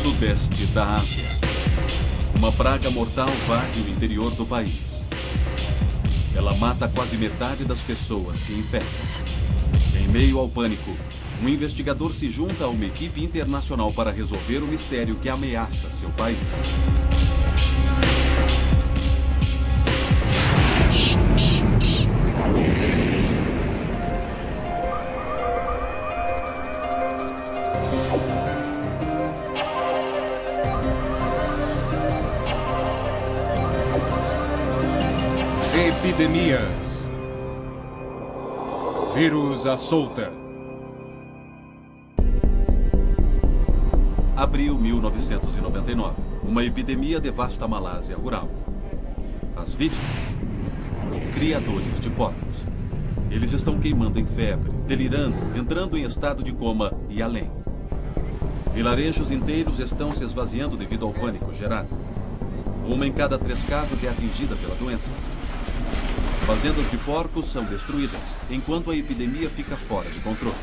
Sudeste da Ásia. Uma praga mortal invade o interior do país. Ela mata quase metade das pessoas que infecta. Em meio ao pânico, um investigador se junta a uma equipe internacional para resolver o mistério que ameaça seu país. Epidemias. Vírus à solta. Abril 1999. Uma epidemia devasta a Malásia rural. As vítimas? Criadores de porcos. Eles estão queimando em febre, delirando, entrando em estado de coma e além. Vilarejos inteiros estão se esvaziando devido ao pânico gerado. Uma em cada 3 casas é atingida pela doença. Fazendas de porcos são destruídas, enquanto a epidemia fica fora de controle.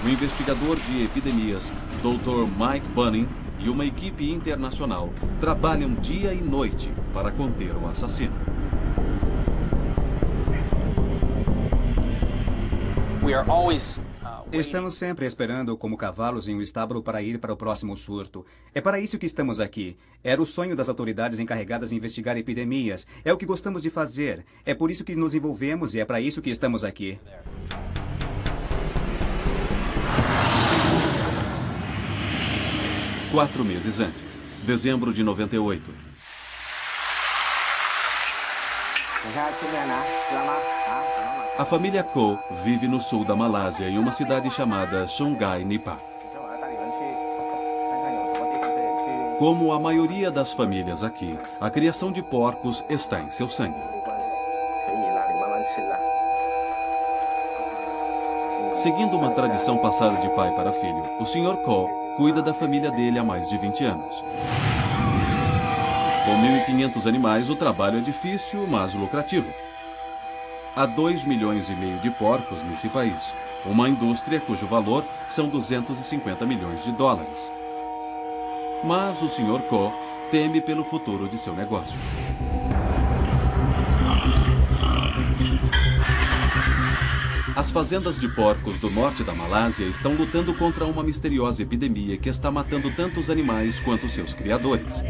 O investigador de epidemias, Dr. Mike Bunning, e uma equipe internacional trabalham dia e noite para conter o assassino. Estamos sempre esperando como cavalos em um estábulo para ir para o próximo surto. É para isso que estamos aqui. Era o sonho das autoridades encarregadas de investigar epidemias. É o que gostamos de fazer. É por isso que nos envolvemos e é para isso que estamos aqui. Quatro meses antes, dezembro de 98. A família Ko vive no sul da Malásia, em uma cidade chamada Sungai Nipah. Como a maioria das famílias aqui, a criação de porcos está em seu sangue. Seguindo uma tradição passada de pai para filho, o Sr. Ko cuida da família dele há mais de 20 anos. Com 1.500 animais, o trabalho é difícil, mas lucrativo. Há 2,5 milhões de porcos nesse país, uma indústria cujo valor são 250 milhões de dólares. Mas o Sr. Ko teme pelo futuro de seu negócio. As fazendas de porcos do norte da Malásia estão lutando contra uma misteriosa epidemia que está matando tanto os animais quanto seus criadores.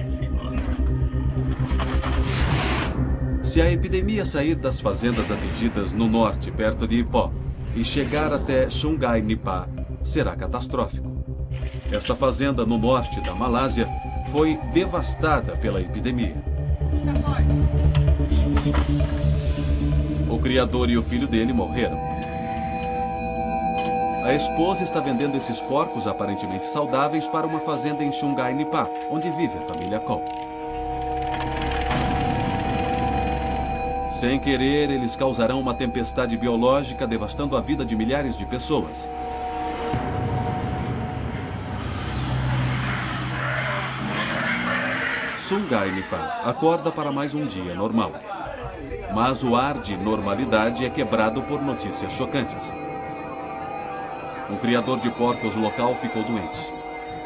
Se a epidemia sair das fazendas atingidas no norte, perto de Ipoh, e chegar até Sungai Nipah, será catastrófico. Esta fazenda no norte da Malásia foi devastada pela epidemia. O criador e o filho dele morreram. A esposa está vendendo esses porcos aparentemente saudáveis para uma fazenda em Sungai Nipah, onde vive a família Ko. Sem querer, eles causarão uma tempestade biológica devastando a vida de milhares de pessoas. Sungai Nipah acorda para mais um dia normal. Mas o ar de normalidade é quebrado por notícias chocantes. Um criador de porcos local ficou doente.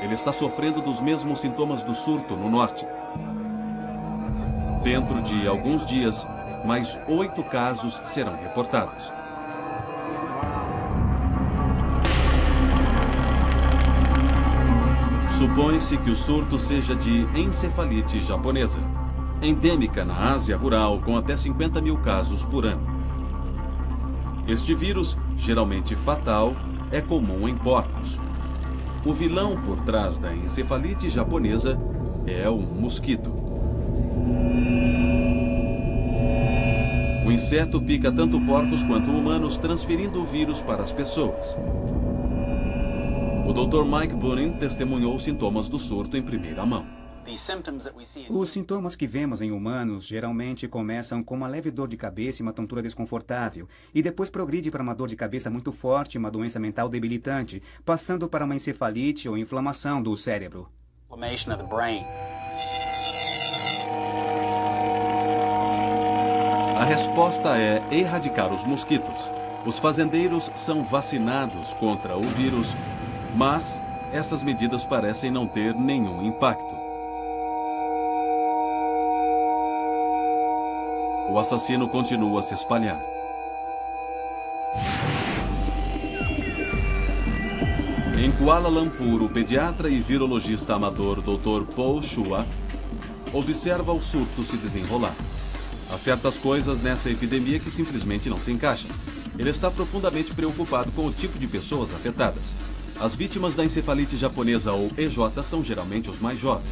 Ele está sofrendo dos mesmos sintomas do surto no norte. Dentro de alguns dias, mais 8 casos serão reportados. Supõe-se que o surto seja de encefalite japonesa, endêmica na Ásia rural, com até 50 mil casos por ano. Este vírus, geralmente fatal, é comum em porcos. O vilão por trás da encefalite japonesa é um mosquito. O inseto pica tanto porcos quanto humanos, transferindo o vírus para as pessoas. O Dr. Mike Bunning testemunhou os sintomas do surto em primeira mão. Os sintomas que vemos em humanos geralmente começam com uma leve dor de cabeça e uma tontura desconfortável, e depois progride para uma dor de cabeça muito forte e uma doença mental debilitante, passando para uma encefalite ou inflamação do cérebro. A resposta é erradicar os mosquitos. Os fazendeiros são vacinados contra o vírus, mas essas medidas parecem não ter nenhum impacto. O assassino continua a se espalhar. Em Kuala Lumpur, o pediatra e virologista amador Dr. Paul Chua observa o surto se desenrolar. Há certas coisas nessa epidemia que simplesmente não se encaixam. Ele está profundamente preocupado com o tipo de pessoas afetadas. As vítimas da encefalite japonesa, ou EJ, são geralmente os mais jovens.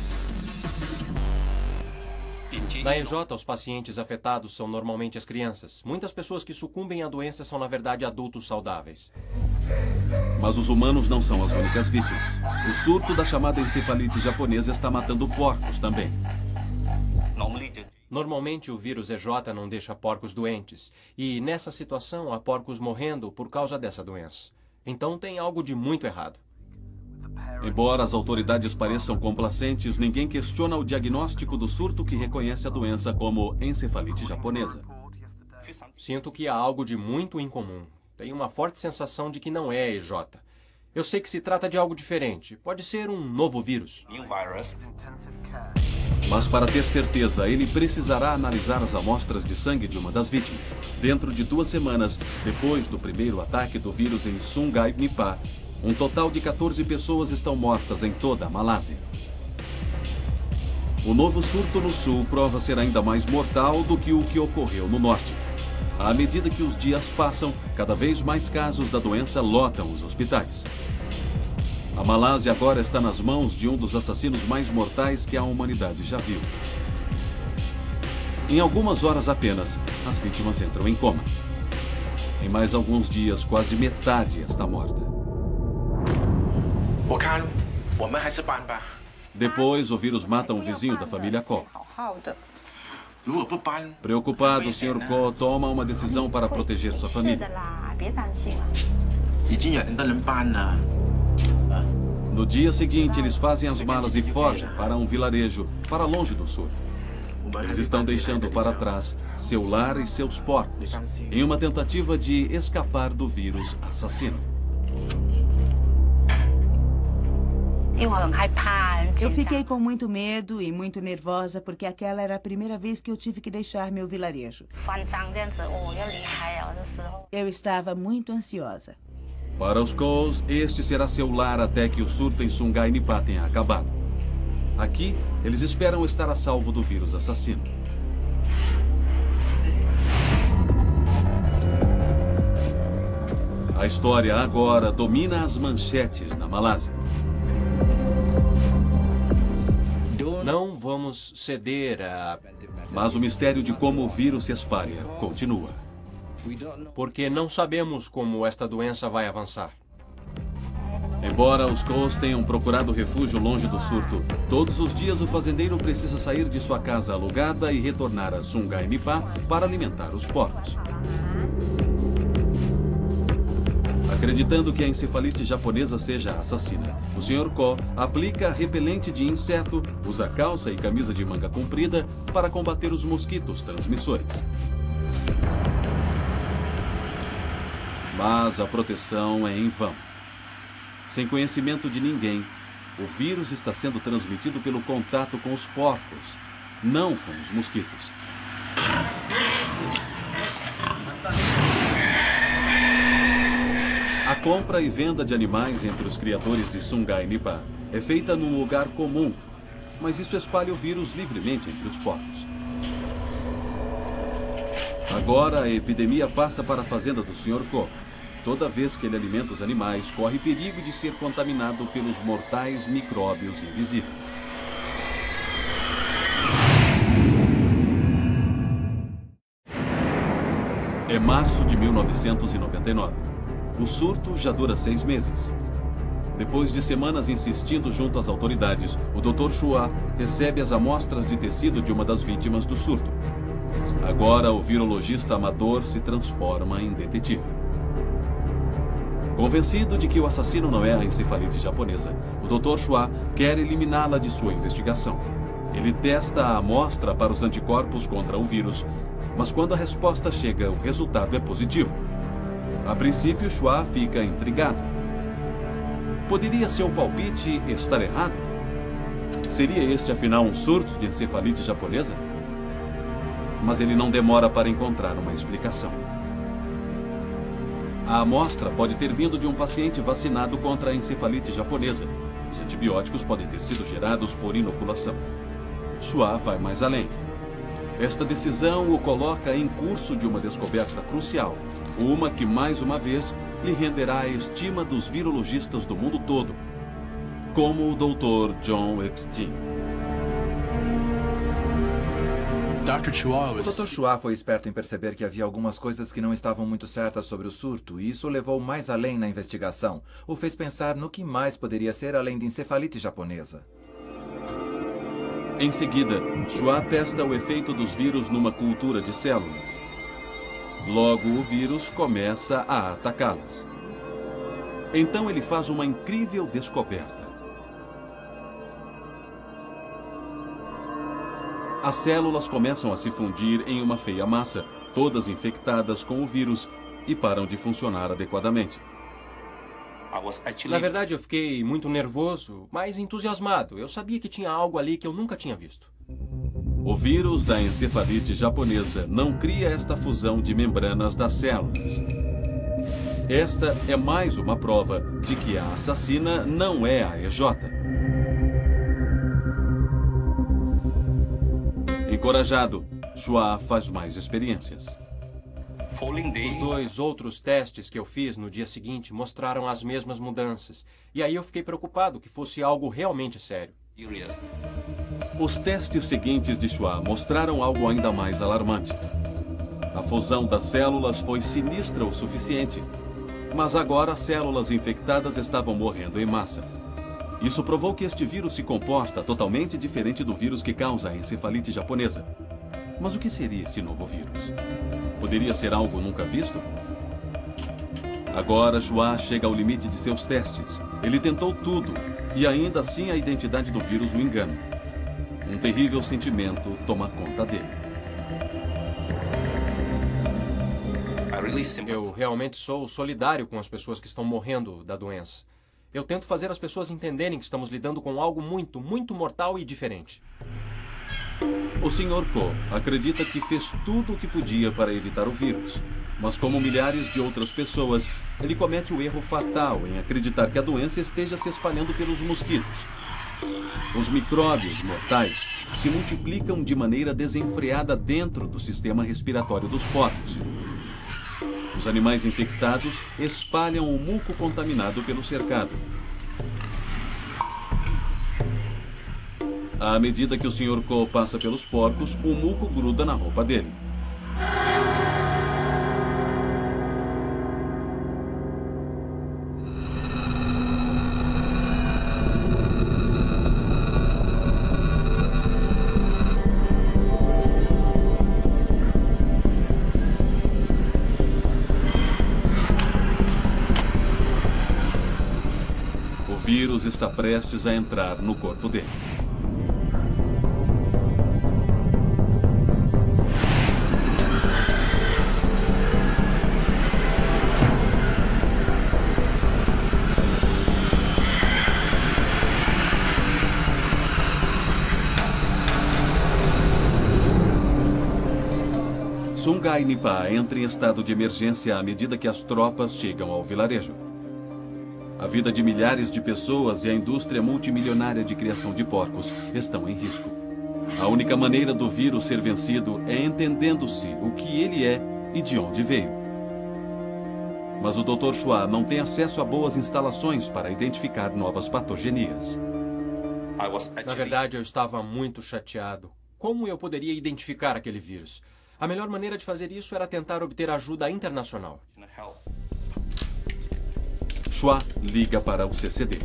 Na EJ, os pacientes afetados são normalmente as crianças. Muitas pessoas que sucumbem à doença são, na verdade, adultos saudáveis. Mas os humanos não são as únicas vítimas. O surto da chamada encefalite japonesa está matando porcos também. Normalmente, o vírus EJ não deixa porcos doentes. E, nessa situação, há porcos morrendo por causa dessa doença. Então, tem algo de muito errado. Embora as autoridades pareçam complacentes, ninguém questiona o diagnóstico do surto que reconhece a doença como encefalite japonesa. Sinto que há algo de muito incomum. Tenho uma forte sensação de que não é EJ. Eu sei que se trata de algo diferente. Pode ser um novo vírus. Mas para ter certeza, ele precisará analisar as amostras de sangue de uma das vítimas. Dentro de 2 semanas, depois do primeiro ataque do vírus em Sungai Nipah, um total de 14 pessoas estão mortas em toda a Malásia. O novo surto no sul prova ser ainda mais mortal do que o que ocorreu no norte. À medida que os dias passam, cada vez mais casos da doença lotam os hospitais. A Malásia agora está nas mãos de um dos assassinos mais mortais que a humanidade já viu. Em algumas horas apenas, as vítimas entram em coma. Em mais alguns dias, quase metade está morta. Depois, o vírus mata um vizinho da família Ko. Preocupado, o Sr. Ko toma uma decisão para proteger sua família. No dia seguinte, eles fazem as malas e fogem para um vilarejo, para longe do sul. Eles estão deixando para trás seu lar e seus porcos, em uma tentativa de escapar do vírus assassino. Eu fiquei com muito medo e muito nervosa porque aquela era a primeira vez que eu tive que deixar meu vilarejo. Eu estava muito ansiosa. Para os Kos, este será seu lar até que o surto em Sungai Nipah tenha acabado. Aqui, eles esperam estar a salvo do vírus assassino. A história agora domina as manchetes na Malásia. Não vamos ceder a... Mas o mistério de como o vírus se espalha continua. Porque não sabemos como esta doença vai avançar. Embora os Kos tenham procurado refúgio longe do surto, todos os dias o fazendeiro precisa sair de sua casa alugada e retornar a Sungai Nipah para alimentar os porcos. Acreditando que a encefalite japonesa seja assassina, o Sr. Ko aplica repelente de inseto, usa calça e camisa de manga comprida para combater os mosquitos transmissores. Mas a proteção é em vão. Sem conhecimento de ninguém, o vírus está sendo transmitido pelo contato com os porcos, não com os mosquitos. A compra e venda de animais entre os criadores de Sungai Nipah é feita num lugar comum, mas isso espalha o vírus livremente entre os porcos. Agora a epidemia passa para a fazenda do Sr. Ko. Toda vez que ele alimenta os animais, corre perigo de ser contaminado pelos mortais micróbios invisíveis. É março de 1999. O surto já dura 6 meses. Depois de semanas insistindo junto às autoridades, o Dr. Chua recebe as amostras de tecido de uma das vítimas do surto. Agora, o virologista amador se transforma em detetive. Convencido de que o assassino não é a encefalite japonesa, o Dr. Chua quer eliminá-la de sua investigação. Ele testa a amostra para os anticorpos contra o vírus, mas quando a resposta chega, o resultado é positivo. A princípio, Chua fica intrigado. Poderia seu palpite estar errado? Seria este, afinal, um surto de encefalite japonesa? Mas ele não demora para encontrar uma explicação. A amostra pode ter vindo de um paciente vacinado contra a encefalite japonesa. Os antibióticos podem ter sido gerados por inoculação. Chua vai mais além. Esta decisão o coloca em curso de uma descoberta crucial, uma que, mais uma vez, lhe renderá a estima dos virologistas do mundo todo, como o Dr. John Epstein. O Dr. Chua foi esperto em perceber que havia algumas coisas que não estavam muito certas sobre o surto, e isso o levou mais além na investigação. O fez pensar no que mais poderia ser além de encefalite japonesa. Em seguida, Chua testa o efeito dos vírus numa cultura de células. Logo, o vírus começa a atacá-las. Então ele faz uma incrível descoberta. As células começam a se fundir em uma feia massa, todas infectadas com o vírus, e param de funcionar adequadamente. Na verdade, eu fiquei muito nervoso, mas entusiasmado. Eu sabia que tinha algo ali que eu nunca tinha visto. O vírus da encefalite japonesa não cria esta fusão de membranas das células. Esta é mais uma prova de que a assassina não é a EJ. Encorajado, Chua faz mais experiências. Os 2 outros testes que eu fiz no dia seguinte mostraram as mesmas mudanças. E aí eu fiquei preocupado que fosse algo realmente sério. Os testes seguintes de Chua mostraram algo ainda mais alarmante. A fusão das células foi sinistra o suficiente, mas agora as células infectadas estavam morrendo em massa. Isso provou que este vírus se comporta totalmente diferente do vírus que causa a encefalite japonesa. Mas o que seria esse novo vírus? Poderia ser algo nunca visto? Agora, Chua chega ao limite de seus testes. Ele tentou tudo, e ainda assim a identidade do vírus o engana. Um terrível sentimento toma conta dele. Eu realmente sou solidário com as pessoas que estão morrendo da doença. Eu tento fazer as pessoas entenderem que estamos lidando com algo muito, muito mortal e diferente. O Sr. Ko acredita que fez tudo o que podia para evitar o vírus. Mas como milhares de outras pessoas, ele comete o erro fatal em acreditar que a doença esteja se espalhando pelos mosquitos. Os micróbios mortais se multiplicam de maneira desenfreada dentro do sistema respiratório dos porcos. Os animais infectados espalham o muco contaminado pelo cercado. À medida que o Sr. Ko passa pelos porcos, o muco gruda na roupa dele. O vírus está prestes a entrar no corpo dele. Sungai Nipa entra em estado de emergência à medida que as tropas chegam ao vilarejo. A vida de milhares de pessoas e a indústria multimilionária de criação de porcos estão em risco. A única maneira do vírus ser vencido é entendendo-se o que ele é e de onde veio. Mas o Dr. Chua não tem acesso a boas instalações para identificar novas patogenias. Na verdade, eu estava muito chateado. Como eu poderia identificar aquele vírus? A melhor maneira de fazer isso era tentar obter ajuda internacional. Chua liga para o CCD.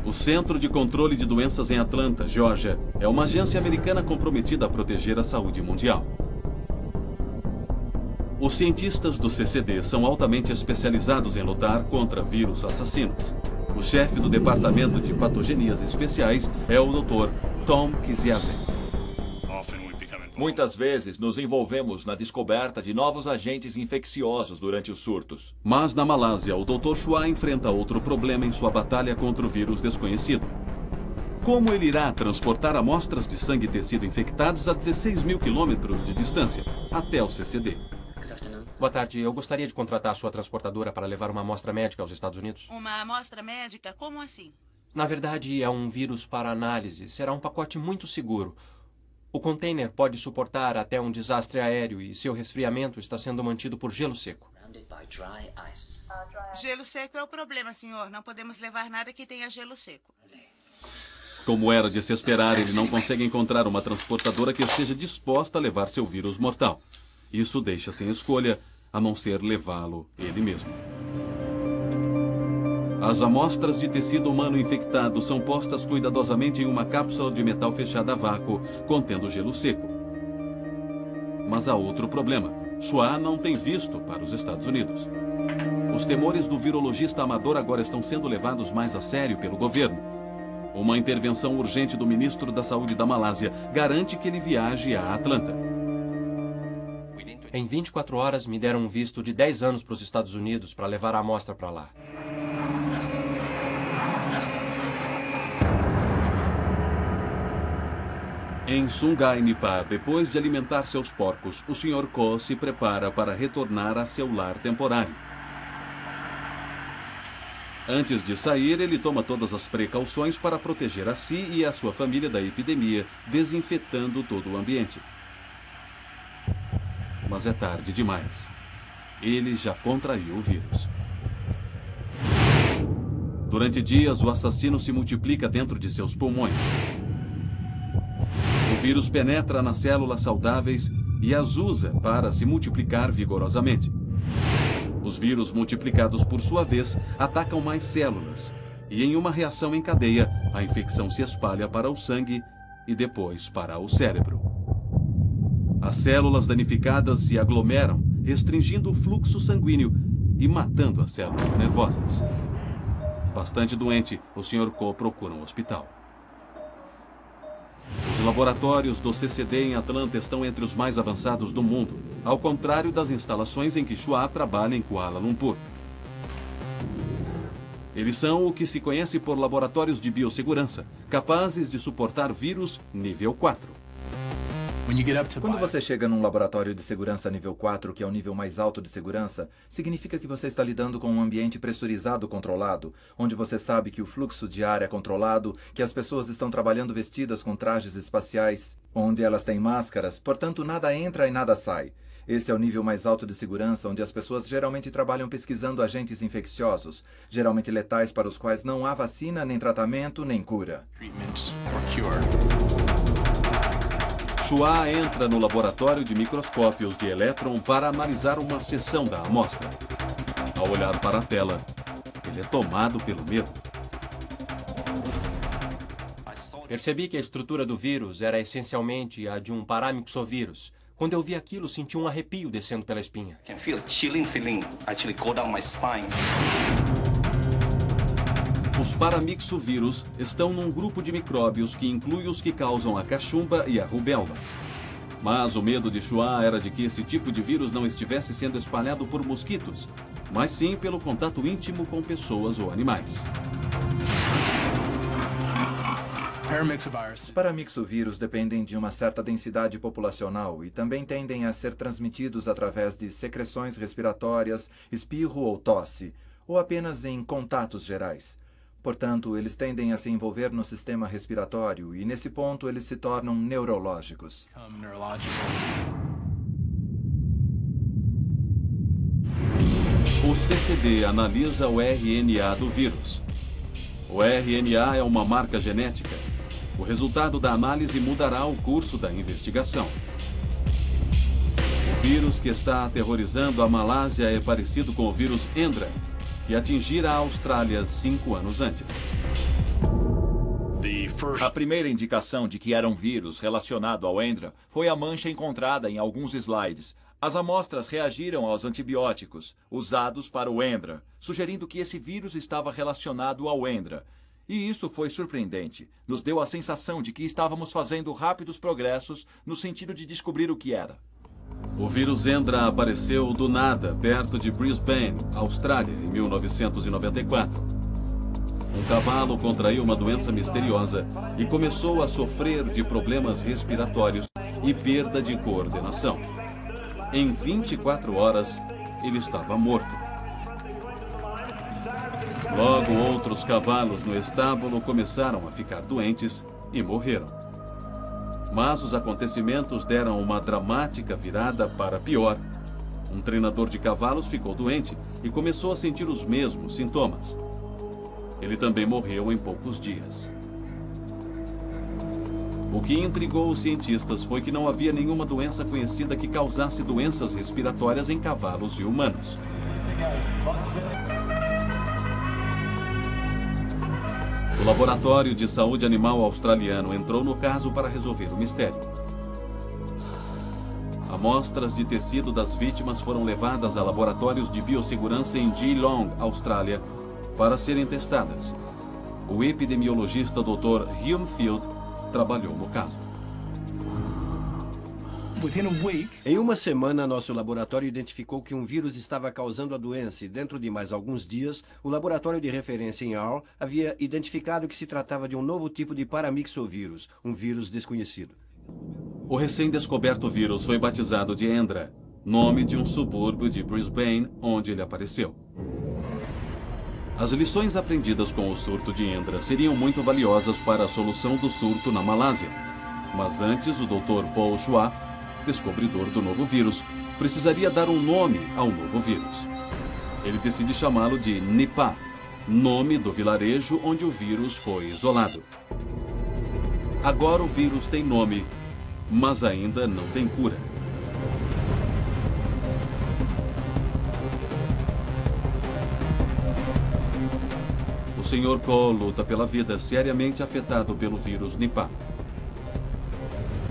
O Centro de Controle de Doenças em Atlanta, Geórgia, é uma agência americana comprometida a proteger a saúde mundial. Os cientistas do CCD são altamente especializados em lutar contra vírus assassinos. O chefe do Departamento de Patogenias Especiais é o Dr. Tom Kiziazek. Muitas vezes nos envolvemos na descoberta de novos agentes infecciosos durante os surtos. Mas na Malásia, o Dr. Chua enfrenta outro problema em sua batalha contra o vírus desconhecido. Como ele irá transportar amostras de sangue e tecido infectados a 16 mil quilômetros de distância, até o CCD? Boa tarde. Eu gostaria de contratar a sua transportadora para levar uma amostra médica aos Estados Unidos. Uma amostra médica? Como assim? Na verdade, é um vírus para análise. Será um pacote muito seguro. O container pode suportar até um desastre aéreo e seu resfriamento está sendo mantido por gelo seco. Gelo seco é o problema, senhor. Não podemos levar nada que tenha gelo seco. Como era de se esperar, ele não consegue encontrar uma transportadora que esteja disposta a levar seu vírus mortal. Isso deixa sem escolha, a não ser levá-lo ele mesmo. As amostras de tecido humano infectado são postas cuidadosamente em uma cápsula de metal fechada a vácuo, contendo gelo seco. Mas há outro problema. Chua não tem visto para os Estados Unidos. Os temores do virologista amador agora estão sendo levados mais a sério pelo governo. Uma intervenção urgente do ministro da Saúde da Malásia garante que ele viaje a Atlanta. Em 24 horas, me deram um visto de 10 anos para os Estados Unidos para levar a amostra para lá. Em Sungai Nipah, depois de alimentar seus porcos, o Sr. Ko se prepara para retornar a seu lar temporário. Antes de sair, ele toma todas as precauções para proteger a si e a sua família da epidemia, desinfetando todo o ambiente. Mas é tarde demais. Ele já contraiu o vírus. Durante dias, o assassino se multiplica dentro de seus pulmões. O vírus penetra nas células saudáveis e as usa para se multiplicar vigorosamente. Os vírus multiplicados, por sua vez, atacam mais células. E em uma reação em cadeia, a infecção se espalha para o sangue e depois para o cérebro. As células danificadas se aglomeram, restringindo o fluxo sanguíneo e matando as células nervosas. Bastante doente, o Sr. Ko procura um hospital. Os laboratórios do CCD em Atlanta estão entre os mais avançados do mundo, ao contrário das instalações em que Chua trabalha em Kuala Lumpur. Eles são o que se conhece por laboratórios de biossegurança, capazes de suportar vírus nível 4. Quando você chega num laboratório de segurança nível 4, que é o nível mais alto de segurança, significa que você está lidando com um ambiente pressurizado controlado, onde você sabe que o fluxo de ar é controlado, que as pessoas estão trabalhando vestidas com trajes espaciais, onde elas têm máscaras, portanto nada entra e nada sai. Esse é o nível mais alto de segurança, onde as pessoas geralmente trabalham pesquisando agentes infecciosos, geralmente letais para os quais não há vacina, nem tratamento, nem cura. Chua entra no laboratório de microscópios de elétron para analisar uma seção da amostra. Ao olhar para a tela, ele é tomado pelo medo. Percebi que a estrutura do vírus era essencialmente a de um paramyxovírus. Quando eu vi aquilo, senti um arrepio descendo pela espinha. Can feel a chilling feeling actually go down my spine. Os paramyxovírus estão num grupo de micróbios que inclui os que causam a cachumba e a rubéola. Mas o medo de Chua era de que esse tipo de vírus não estivesse sendo espalhado por mosquitos, mas sim pelo contato íntimo com pessoas ou animais. Os paramyxovírus dependem de uma certa densidade populacional e também tendem a ser transmitidos através de secreções respiratórias, espirro ou tosse, ou apenas em contatos gerais. Portanto, eles tendem a se envolver no sistema respiratório e, nesse ponto, eles se tornam neurológicos. O CCD analisa o RNA do vírus. O RNA é uma marca genética. O resultado da análise mudará o curso da investigação. O vírus que está aterrorizando a Malásia é parecido com o vírus Endra, que atingira a Austrália 5 anos antes. A primeira indicação de que era um vírus relacionado ao Endra foi a mancha encontrada em alguns slides. As amostras reagiram aos antibióticos usados para o Endra, sugerindo que esse vírus estava relacionado ao Endra. E isso foi surpreendente. Nos deu a sensação de que estávamos fazendo rápidos progressos no sentido de descobrir o que era. O vírus Endra apareceu do nada, perto de Brisbane, Austrália, em 1994. Um cavalo contraiu uma doença misteriosa e começou a sofrer de problemas respiratórios e perda de coordenação. Em 24 horas, ele estava morto. Logo, outros cavalos no estábulo começaram a ficar doentes e morreram. Mas os acontecimentos deram uma dramática virada para pior. Um treinador de cavalos ficou doente e começou a sentir os mesmos sintomas. Ele também morreu em poucos dias. O que intrigou os cientistas foi que não havia nenhuma doença conhecida que causasse doenças respiratórias em cavalos e humanos. O Laboratório de Saúde Animal australiano entrou no caso para resolver o mistério. Amostras de tecido das vítimas foram levadas a laboratórios de biossegurança em Geelong, Austrália, para serem testadas. O epidemiologista Dr. Hume Field trabalhou no caso. Em uma semana, nosso laboratório identificou que um vírus estava causando a doença e, dentro de mais alguns dias, o laboratório de referência em Arles havia identificado que se tratava de um novo tipo de paramyxovírus, um vírus desconhecido. O recém-descoberto vírus foi batizado de Endra, nome de um subúrbio de Brisbane, onde ele apareceu. As lições aprendidas com o surto de Endra seriam muito valiosas para a solução do surto na Malásia. Mas antes, o Dr. Paul Chua, descobridor do novo vírus, precisaria dar um nome ao novo vírus. Ele decide chamá-lo de Nipah, nome do vilarejo onde o vírus foi isolado. Agora o vírus tem nome, mas ainda não tem cura. O Sr. Cole luta pela vida, seriamente afetado pelo vírus Nipah.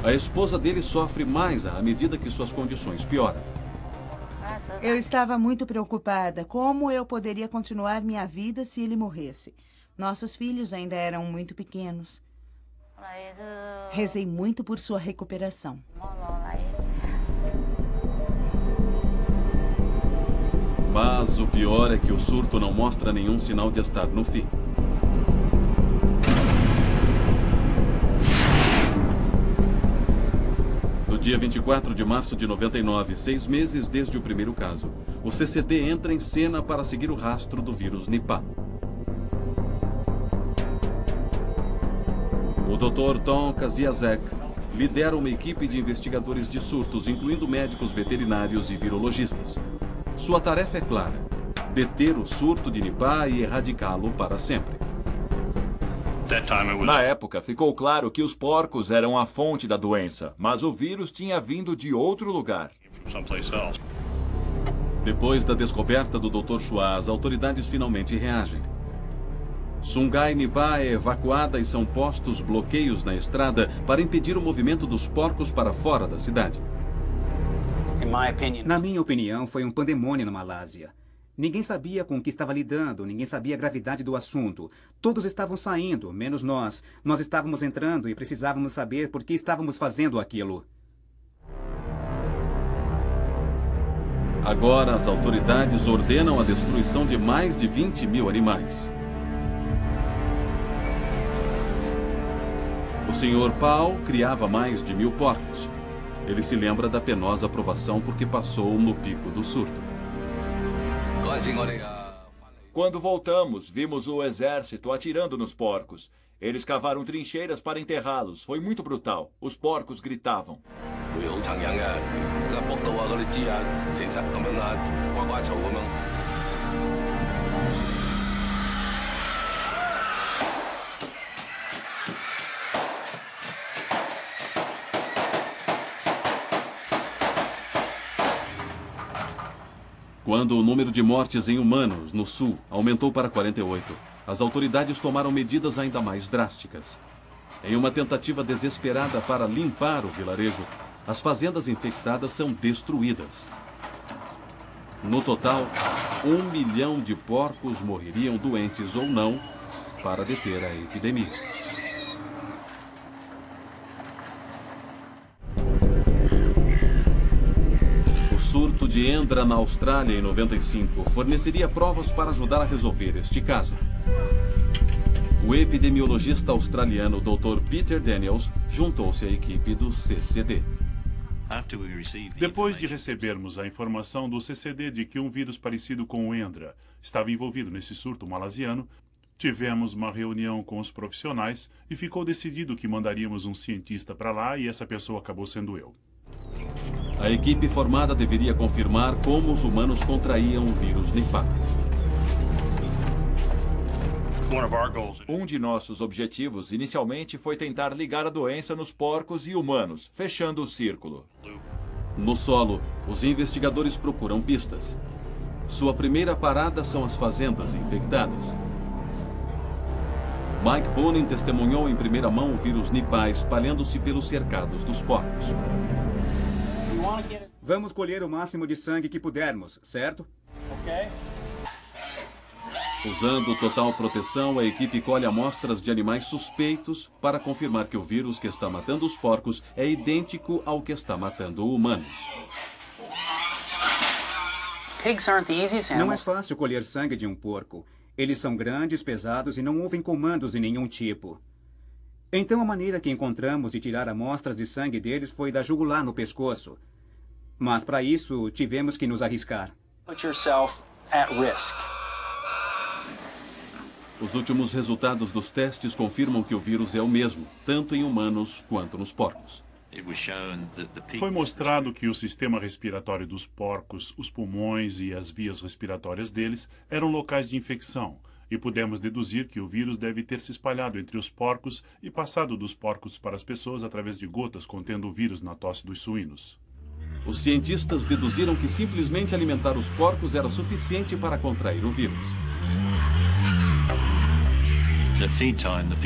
A esposa dele sofre mais à medida que suas condições pioram. Eu estava muito preocupada. Como eu poderia continuar minha vida se ele morresse? Nossos filhos ainda eram muito pequenos. Rezei muito por sua recuperação. Mas o pior é que o surto não mostra nenhum sinal de estar no fim. No dia 24 de março de 99, 6 meses desde o primeiro caso, o CCD entra em cena para seguir o rastro do vírus Nipah. O Dr. Tom Kaziazek lidera uma equipe de investigadores de surtos, incluindo médicos veterinários e virologistas. Sua tarefa é clara: deter o surto de Nipah e erradicá-lo para sempre. Na época, ficou claro que os porcos eram a fonte da doença, mas o vírus tinha vindo de outro lugar. Depois da descoberta do Dr. Chua, as autoridades finalmente reagem. Sungai Nipah é evacuada e são postos bloqueios na estrada para impedir o movimento dos porcos para fora da cidade. Na minha opinião, foi um pandemônio na Malásia. Ninguém sabia com o que estava lidando, ninguém sabia a gravidade do assunto. Todos estavam saindo, menos nós. Nós estávamos entrando e precisávamos saber por que estávamos fazendo aquilo. Agora, as autoridades ordenam a destruição de mais de 20 mil animais. O Sr. Paul criava mais de 1000 porcos. Ele se lembra da penosa provação porque passou no pico do surto. Quando voltamos, vimos o exército atirando nos porcos. Eles cavaram trincheiras para enterrá-los. Foi muito brutal. Os porcos gritavam. Quando o número de mortes em humanos no sul aumentou para 48, as autoridades tomaram medidas ainda mais drásticas. Em uma tentativa desesperada para limpar o vilarejo, as fazendas infectadas são destruídas. No total, 1 milhão de porcos morreriam doentes ou não para deter a epidemia. O surto de Endra na Austrália em 95 forneceria provas para ajudar a resolver este caso. O epidemiologista australiano Dr. Peter Daniels juntou-se à equipe do CCD. Depois de recebermos a informação do CCD de que um vírus parecido com o Endra estava envolvido nesse surto malasiano, tivemos uma reunião com os profissionais e ficou decidido que mandaríamos um cientista para lá e essa pessoa acabou sendo eu. A equipe formada deveria confirmar como os humanos contraíam o vírus Nipah. Um de nossos objetivos inicialmente foi tentar ligar a doença nos porcos e humanos, fechando o círculo. No solo, os investigadores procuram pistas. Sua primeira parada são as fazendas infectadas. Mike Bonin testemunhou em primeira mão o vírus Nipah espalhando-se pelos cercados dos porcos. Vamos colher o máximo de sangue que pudermos, certo? Usando total proteção, a equipe colhe amostras de animais suspeitos para confirmar que o vírus que está matando os porcos é idêntico ao que está matando humanos. Não é fácil colher sangue de um porco. Eles são grandes, pesados e não ouvem comandos de nenhum tipo. Então a maneira que encontramos de tirar amostras de sangue deles foi da jugular no pescoço. Mas para isso tivemos que nos arriscar. Put yourself at risk. Os últimos resultados dos testes confirmam que o vírus é o mesmo, tanto em humanos quanto nos porcos. Foi mostrado que o sistema respiratório dos porcos, os pulmões e as vias respiratórias deles eram locais de infecção, e pudemos deduzir que o vírus deve ter se espalhado entre os porcos e passado dos porcos para as pessoas através de gotas contendo o vírus na tosse dos suínos. Os cientistas deduziram que simplesmente alimentar os porcos era suficiente para contrair o vírus.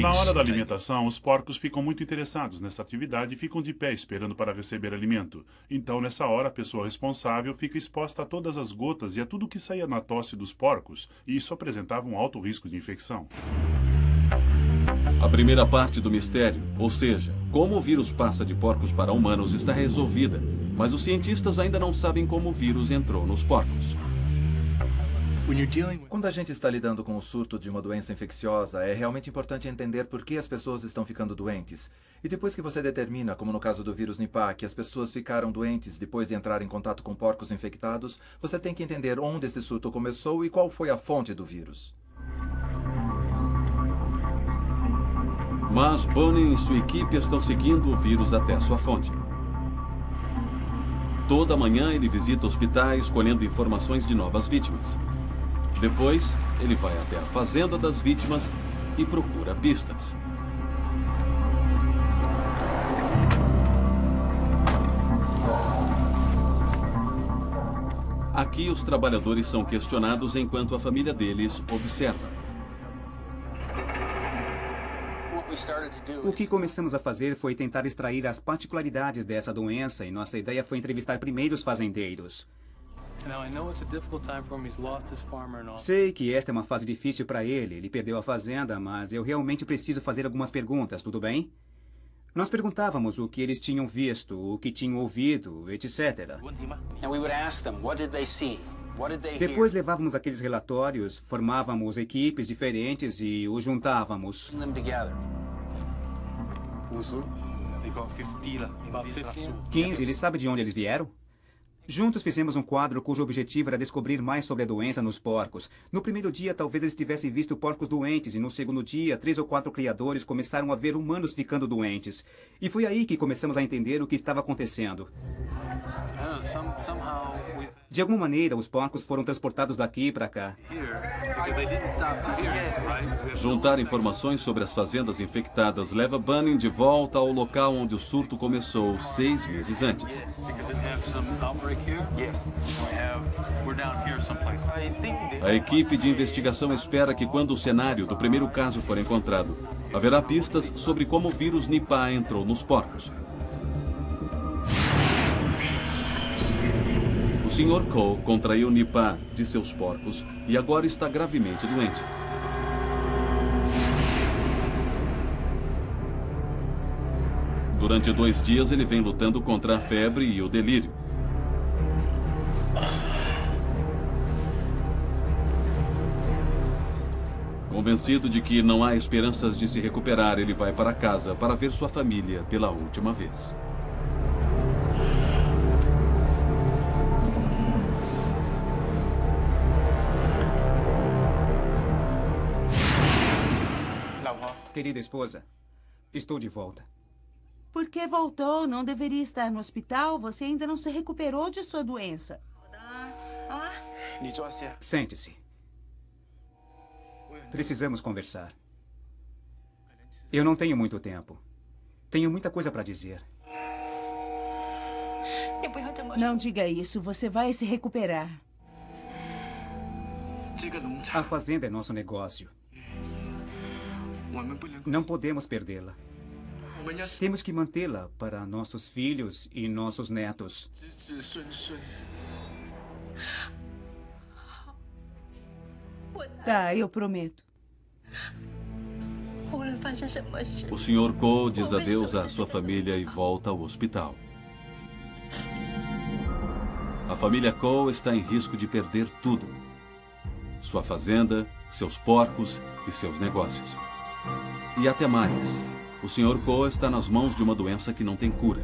Na hora da alimentação, os porcos ficam muito interessados nessa atividade e ficam de pé esperando para receber alimento. Então, nessa hora, a pessoa responsável fica exposta a todas as gotas e a tudo que saía na tosse dos porcos, e isso apresentava um alto risco de infecção. A primeira parte do mistério, ou seja, como o vírus passa de porcos para humanos, está resolvida, mas os cientistas ainda não sabem como o vírus entrou nos porcos. Quando a gente está lidando com o surto de uma doença infecciosa, é realmente importante entender por que as pessoas estão ficando doentes. E depois que você determina, como no caso do vírus Nipah, que as pessoas ficaram doentes depois de entrar em contato com porcos infectados, você tem que entender onde esse surto começou e qual foi a fonte do vírus. Mas Bonin e sua equipe estão seguindo o vírus até sua fonte. Toda manhã ele visita hospitais colhendo informações de novas vítimas. Depois, ele vai até a fazenda das vítimas e procura pistas. Aqui, os trabalhadores são questionados enquanto a família deles observa. O que começamos a fazer foi tentar extrair as particularidades dessa doença e nossa ideia foi entrevistar primeiro os fazendeiros. Sei que esta é uma fase difícil para ele. Ele perdeu a fazenda, mas eu realmente preciso fazer algumas perguntas, tudo bem? Nós perguntávamos o que eles tinham visto, o que tinham ouvido, etc. Depois levávamos aqueles relatórios, formávamos equipes diferentes e os juntávamos. 15, ele sabe de onde eles vieram? Juntos fizemos um quadro cujo objetivo era descobrir mais sobre a doença nos porcos. No primeiro dia, talvez eles tivessem visto porcos doentes, e no segundo dia, 3 ou 4 criadores começaram a ver humanos ficando doentes. E foi aí que começamos a entender o que estava acontecendo. De alguma maneira, os porcos foram transportados daqui para cá. Juntar informações sobre as fazendas infectadas leva Bonin de volta ao local onde o surto começou 6 meses antes. A equipe de investigação espera que quando o cenário do primeiro caso for encontrado, haverá pistas sobre como o vírus Nipah entrou nos porcos. O Sr. Cole contraiu Nipah de seus porcos e agora está gravemente doente. Durante 2 dias, ele vem lutando contra a febre e o delírio. Convencido de que não há esperanças de se recuperar, ele vai para casa para ver sua família pela última vez. Querida esposa, estou de volta. Por que voltou? Não deveria estar no hospital? Você ainda não se recuperou de sua doença. Sente-se. Precisamos conversar. Eu não tenho muito tempo. Tenho muita coisa para dizer. Não diga isso. Você vai se recuperar. A fazenda é nosso negócio. Não podemos perdê-la. Temos que mantê-la para nossos filhos e nossos netos. Tá, eu prometo. O Sr. Ko diz adeus à sua família e volta ao hospital. A família Ko está em risco de perder tudo. Sua fazenda, seus porcos e seus negócios. E até mais. O Sr. Ko está nas mãos de uma doença que não tem cura.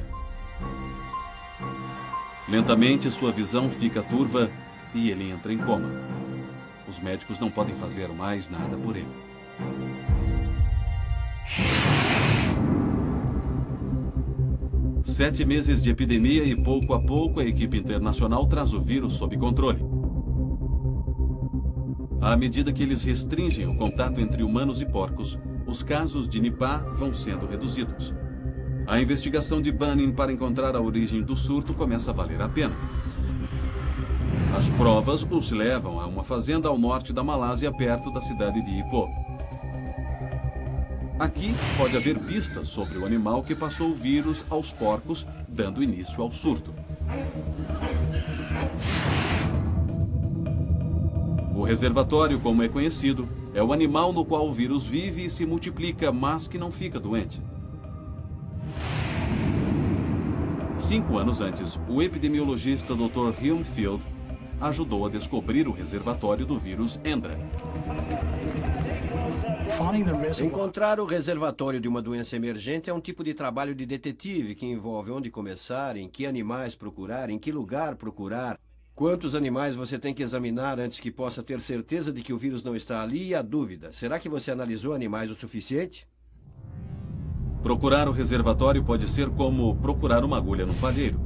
Lentamente, sua visão fica turva e ele entra em coma. Os médicos não podem fazer mais nada por ele. Sete meses de epidemia e pouco a pouco a equipe internacional traz o vírus sob controle. À medida que eles restringem o contato entre humanos e porcos, os casos de Nipah vão sendo reduzidos. A investigação de Banning para encontrar a origem do surto começa a valer a pena. As provas os levam a uma fazenda ao norte da Malásia, perto da cidade de Ipoh. Aqui pode haver pistas sobre o animal que passou o vírus aos porcos, dando início ao surto. O reservatório, como é conhecido, é o animal no qual o vírus vive e se multiplica, mas que não fica doente. 5 anos antes, o epidemiologista Dr. Hume Field ajudou a descobrir o reservatório do vírus Endra. Encontrar o reservatório de uma doença emergente é um tipo de trabalho de detetive que envolve onde começar, em que animais procurar, em que lugar procurar, quantos animais você tem que examinar antes que possa ter certeza de que o vírus não está ali e a dúvida, será que você analisou animais o suficiente? Procurar o reservatório pode ser como procurar uma agulha no palheiro.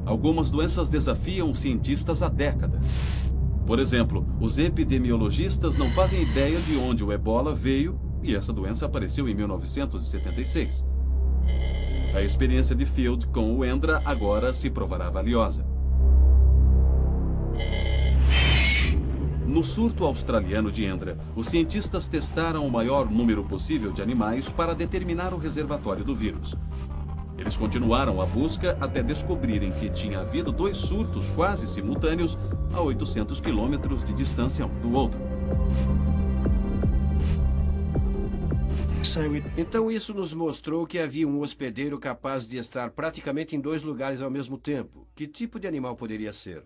Algumas doenças desafiam os cientistas há décadas. Por exemplo, os epidemiologistas não fazem ideia de onde o ebola veio e essa doença apareceu em 1976. A experiência de Field com o Endra agora se provará valiosa. No surto australiano de Endra, os cientistas testaram o maior número possível de animais para determinar o reservatório do vírus. Eles continuaram a busca até descobrirem que tinha havido 2 surtos quase simultâneos a 800 quilômetros de distância um do outro. Então isso nos mostrou que havia um hospedeiro capaz de estar praticamente em 2 lugares ao mesmo tempo. Que tipo de animal poderia ser?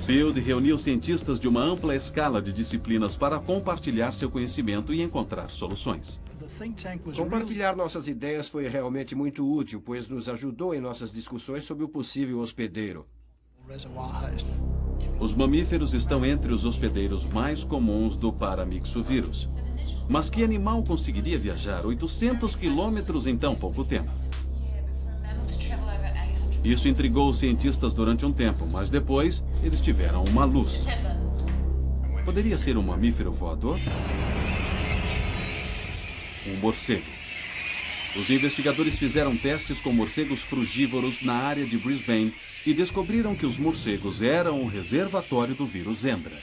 Field reuniu cientistas de uma ampla escala de disciplinas para compartilhar seu conhecimento e encontrar soluções. Compartilhar nossas ideias foi realmente muito útil, pois nos ajudou em nossas discussões sobre o possível hospedeiro. Os mamíferos estão entre os hospedeiros mais comuns do paramyxovírus. Mas que animal conseguiria viajar 800 quilômetros em tão pouco tempo? Isso intrigou os cientistas durante um tempo, mas depois eles tiveram uma luz. Poderia ser um mamífero voador? Um morcego. Os investigadores fizeram testes com morcegos frugívoros na área de Brisbane e descobriram que os morcegos eram o reservatório do vírus Endra.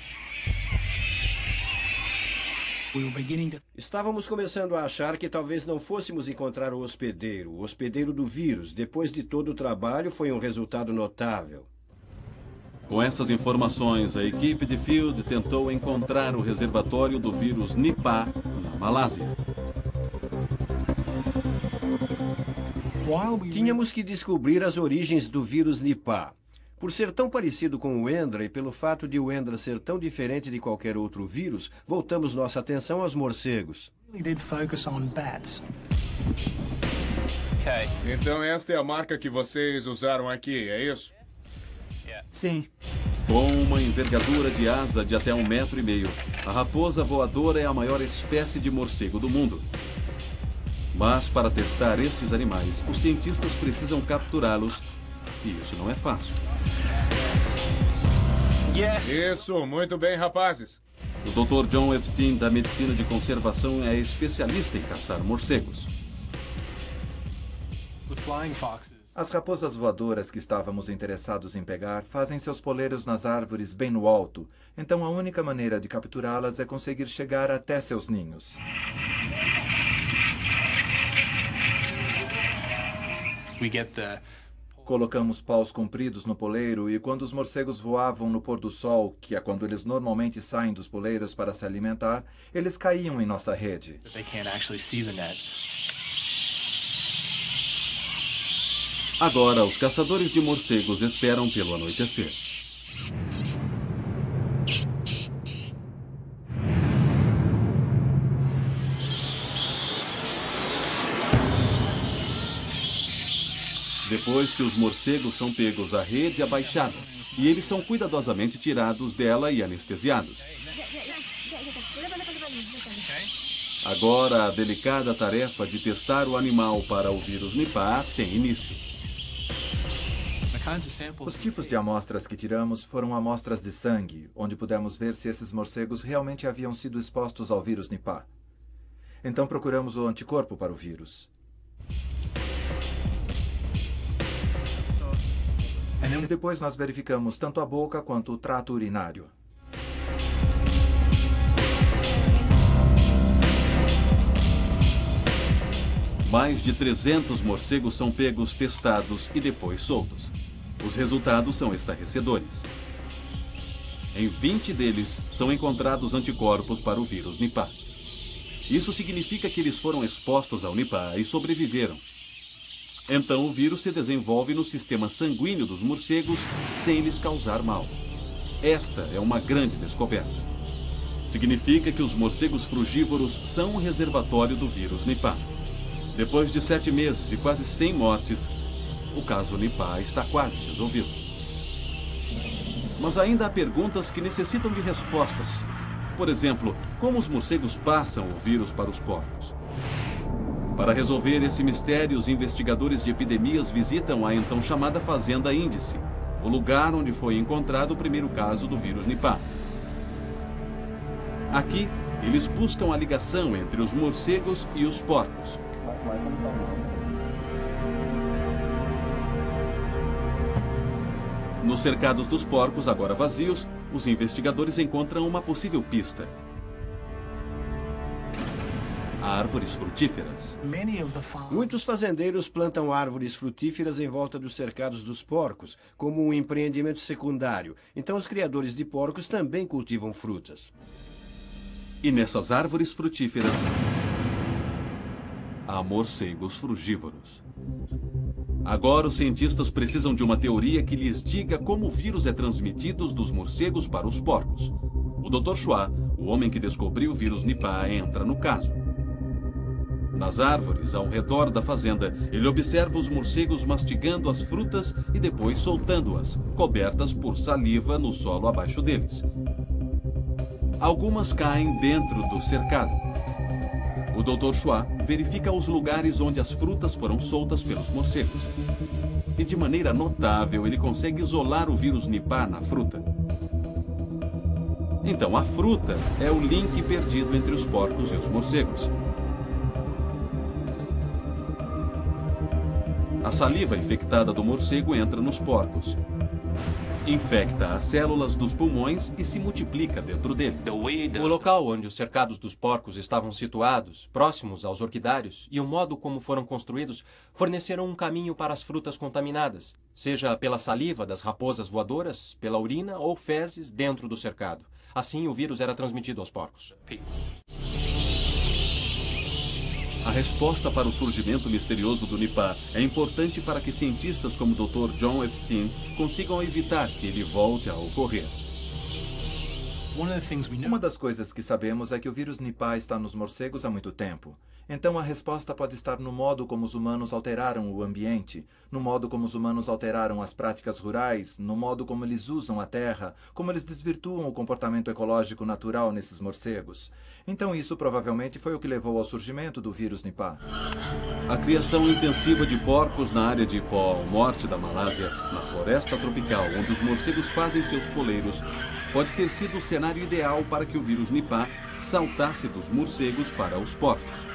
Estávamos começando a achar que talvez não fôssemos encontrar o hospedeiro do vírus. Depois de todo o trabalho, foi um resultado notável. Com essas informações, a equipe de Field tentou encontrar o reservatório do vírus Nipah na Malásia. Tínhamos que descobrir as origens do vírus Nipah. Por ser tão parecido com o Hendra e pelo fato de o Hendra ser tão diferente de qualquer outro vírus, voltamos nossa atenção aos morcegos. Então esta é a marca que vocês usaram aqui, é isso? Sim. Com uma envergadura de asa de até 1,5 metro, a raposa voadora é a maior espécie de morcego do mundo. Mas para testar estes animais, os cientistas precisam capturá-los, e isso não é fácil. Isso, muito bem, rapazes. O Dr. John Epstein, da Medicina de Conservação, é especialista em caçar morcegos. As raposas voadoras que estávamos interessados em pegar fazem seus poleiros nas árvores bem no alto, então a única maneira de capturá-las é conseguir chegar até seus ninhos. Colocamos paus compridos no poleiro e quando os morcegos voavam no pôr do sol, que é quando eles normalmente saem dos poleiros para se alimentar, eles caíam em nossa rede. Agora, os caçadores de morcegos esperam pelo anoitecer. Depois que os morcegos são pegos, a rede é abaixada e eles são cuidadosamente tirados dela e anestesiados. Agora, a delicada tarefa de testar o animal para o vírus Nipah tem início. Os tipos de amostras que tiramos foram amostras de sangue, onde pudemos ver se esses morcegos realmente haviam sido expostos ao vírus Nipah. Então procuramos o anticorpo para o vírus. E depois nós verificamos tanto a boca quanto o trato urinário. Mais de 300 morcegos são pegos, testados e depois soltos. Os resultados são estarrecedores. Em 20 deles são encontrados anticorpos para o vírus Nipah. Isso significa que eles foram expostos ao Nipah e sobreviveram. Então o vírus se desenvolve no sistema sanguíneo dos morcegos sem lhes causar mal. Esta é uma grande descoberta. Significa que os morcegos frugívoros são um reservatório do vírus Nipah. Depois de 7 meses e quase 100 mortes, o caso Nipah está quase resolvido. Mas ainda há perguntas que necessitam de respostas. Por exemplo, como os morcegos passam o vírus para os porcos? Para resolver esse mistério, os investigadores de epidemias visitam a então chamada Fazenda Índice, o lugar onde foi encontrado o primeiro caso do vírus Nipah. Aqui, eles buscam a ligação entre os morcegos e os porcos. Nos cercados dos porcos, agora vazios, os investigadores encontram uma possível pista. Árvores frutíferas. Muitos fazendeiros plantam árvores frutíferas em volta dos cercados dos porcos, como um empreendimento secundário. Então os criadores de porcos também cultivam frutas. E nessas árvores frutíferas, há morcegos frugívoros. Agora os cientistas precisam de uma teoria que lhes diga como o vírus é transmitido dos morcegos para os porcos. O Dr. Chua, o homem que descobriu o vírus Nipah, entra no caso. Nas árvores, ao redor da fazenda, ele observa os morcegos mastigando as frutas e depois soltando-as, cobertas por saliva no solo abaixo deles. Algumas caem dentro do cercado. O Dr. Chua verifica os lugares onde as frutas foram soltas pelos morcegos. E de maneira notável, ele consegue isolar o vírus Nipah na fruta. Então, a fruta é o link perdido entre os porcos e os morcegos. A saliva infectada do morcego entra nos porcos. Infecta as células dos pulmões e se multiplica dentro deles. O local onde os cercados dos porcos estavam situados, próximos aos orquidários, e o modo como foram construídos, forneceram um caminho para as frutas contaminadas, seja pela saliva das raposas voadoras, pela urina ou fezes dentro do cercado. Assim, o vírus era transmitido aos porcos. A resposta para o surgimento misterioso do Nipah é importante para que cientistas como o Dr. John Epstein consigam evitar que ele volte a ocorrer. Uma das coisas que sabemos é que o vírus Nipah está nos morcegos há muito tempo. Então a resposta pode estar no modo como os humanos alteraram o ambiente, no modo como os humanos alteraram as práticas rurais, no modo como eles usam a terra, como eles desvirtuam o comportamento ecológico natural nesses morcegos. Então isso provavelmente foi o que levou ao surgimento do vírus Nipah. A criação intensiva de porcos na área de Ipoh, ao norte da Malásia, na floresta tropical, onde os morcegos fazem seus poleiros, pode ter sido o cenário ideal para que o vírus Nipah saltasse dos morcegos para os porcos.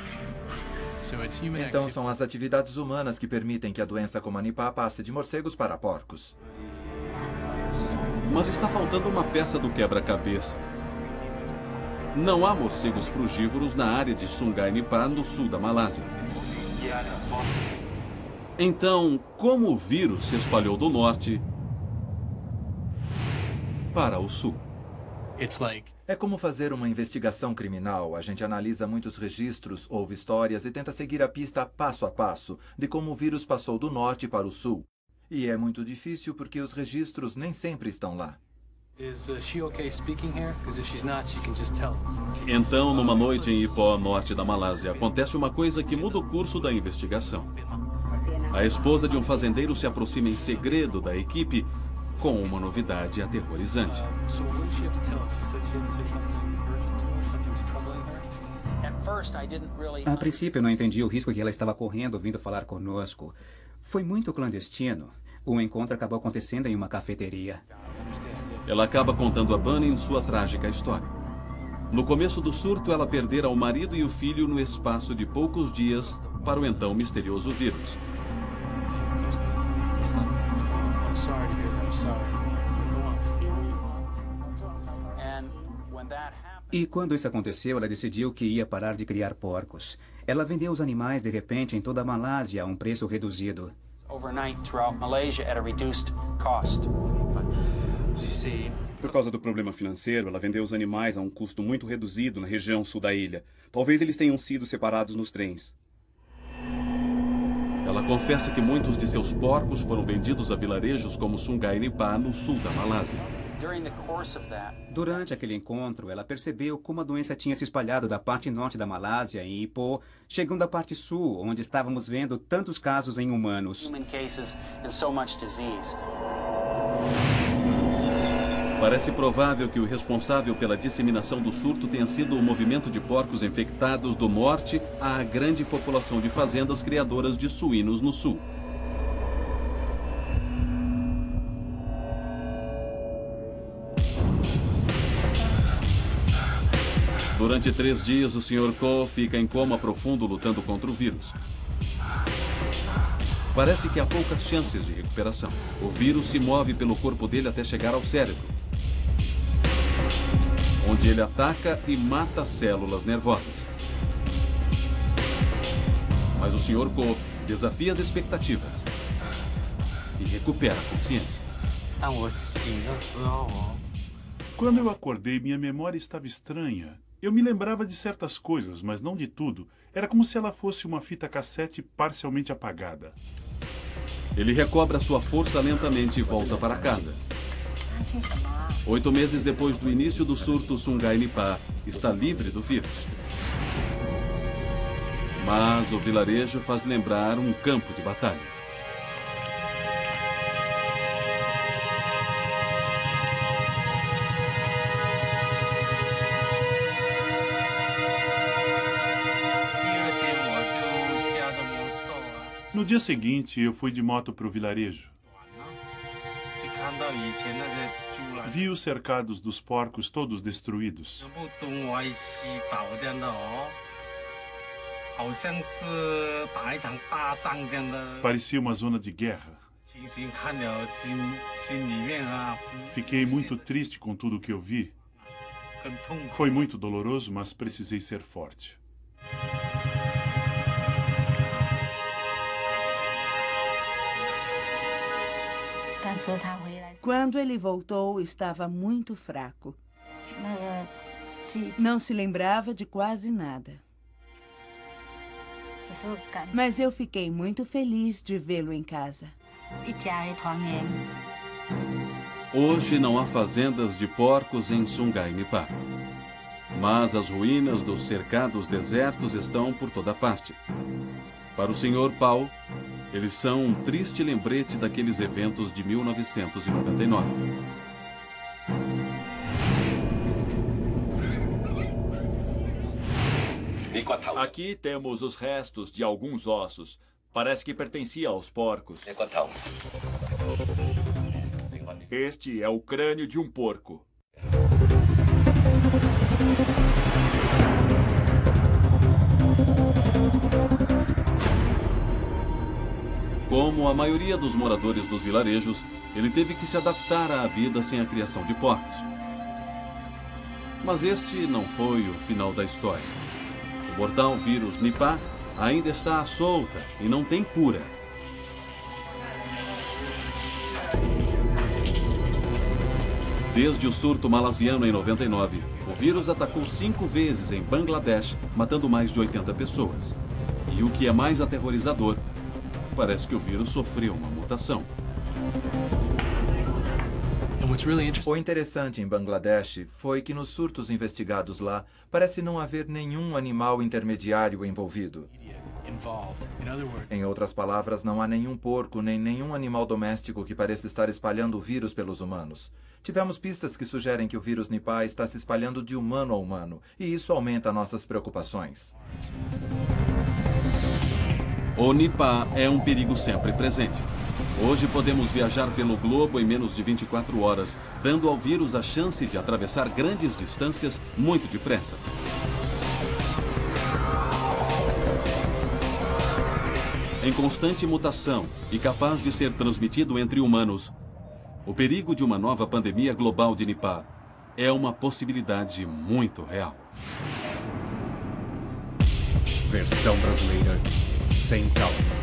Então são as atividades humanas que permitem que a doença como a Nipah passe de morcegos para porcos. Mas está faltando uma peça do quebra-cabeça. Não há morcegos frugívoros na área de Sungai Nipah, no sul da Malásia. Então, como o vírus se espalhou do norte para o sul? É como fazer uma investigação criminal. A gente analisa muitos registros, ouve histórias e tenta seguir a pista passo a passo de como o vírus passou do norte para o sul. E é muito difícil porque os registros nem sempre estão lá. Então, numa noite em Ipoh, norte da Malásia, acontece uma coisa que muda o curso da investigação. A esposa de um fazendeiro se aproxima em segredo da equipe com uma novidade aterrorizante. A princípio, eu não entendi o risco que ela estava correndo vindo falar conosco. Foi muito clandestino. O encontro acabou acontecendo em uma cafeteria. Ela acaba contando a Bunny sua trágica história. No começo do surto, ela perdera o marido e o filho no espaço de poucos dias para o então misterioso vírus. E quando isso aconteceu, ela decidiu que ia parar de criar porcos. Ela vendeu os animais de repente em toda a Malásia a um preço reduzido. Por causa do problema financeiro, ela vendeu os animais a um custo muito reduzido na região sul da ilha. Talvez eles tenham sido separados nos trens. Ela confessa que muitos de seus porcos foram vendidos a vilarejos como Sungai Nipah, no sul da Malásia. Durante aquele encontro, ela percebeu como a doença tinha se espalhado da parte norte da Malásia, em Ipoh, chegando à parte sul, onde estávamos vendo tantos casos em humanos. Parece provável que o responsável pela disseminação do surto tenha sido o movimento de porcos infectados do norte à grande população de fazendas criadoras de suínos no sul. Durante 3 dias, o Sr. Ko fica em coma profundo lutando contra o vírus. Parece que há poucas chances de recuperação. O vírus se move pelo corpo dele até chegar ao cérebro, onde ele ataca e mata células nervosas. Mas o Sr. Ko desafia as expectativas e recupera a consciência. Quando eu acordei, minha memória estava estranha. Eu me lembrava de certas coisas, mas não de tudo. Era como se ela fosse uma fita cassete parcialmente apagada. Ele recobra sua força lentamente e volta para casa. 8 meses depois do início do surto, Sungai Nipah está livre do vírus. Mas o vilarejo faz lembrar um campo de batalha. No dia seguinte, eu fui de moto para o vilarejo. Vi os cercados dos porcos todos destruídos. Parecia uma zona de guerra. Fiquei muito triste com tudo o que eu vi. Foi muito doloroso, mas precisei ser forte. Quando ele voltou, estava muito fraco. Não se lembrava de quase nada. Mas eu fiquei muito feliz de vê-lo em casa. Hoje não há fazendas de porcos em Sungai Nipa. Mas as ruínas dos cercados desertos estão por toda parte. Para o Sr. Paul, eles são um triste lembrete daqueles eventos de 1999. Aqui temos os restos de alguns ossos. Parece que pertencia aos porcos. Este é o crânio de um porco. Como a maioria dos moradores dos vilarejos, ele teve que se adaptar à vida sem a criação de porcos. Mas este não foi o final da história. O mortal vírus Nipah ainda está à solta e não tem cura. Desde o surto malasiano em 99, o vírus atacou 5 vezes em Bangladesh, matando mais de 80 pessoas. E o que é mais aterrorizador, parece que o vírus sofreu uma mutação. O interessante em Bangladesh foi que nos surtos investigados lá, parece não haver nenhum animal intermediário envolvido. Em outras palavras, não há nenhum porco nem nenhum animal doméstico que pareça estar espalhando o vírus pelos humanos. Tivemos pistas que sugerem que o vírus Nipah está se espalhando de humano a humano, e isso aumenta nossas preocupações. O Nipah é um perigo sempre presente. Hoje podemos viajar pelo globo em menos de 24 horas, dando ao vírus a chance de atravessar grandes distâncias muito depressa. Em constante mutação e capaz de ser transmitido entre humanos, o perigo de uma nova pandemia global de Nipah é uma possibilidade muito real. Versão brasileira sem calma.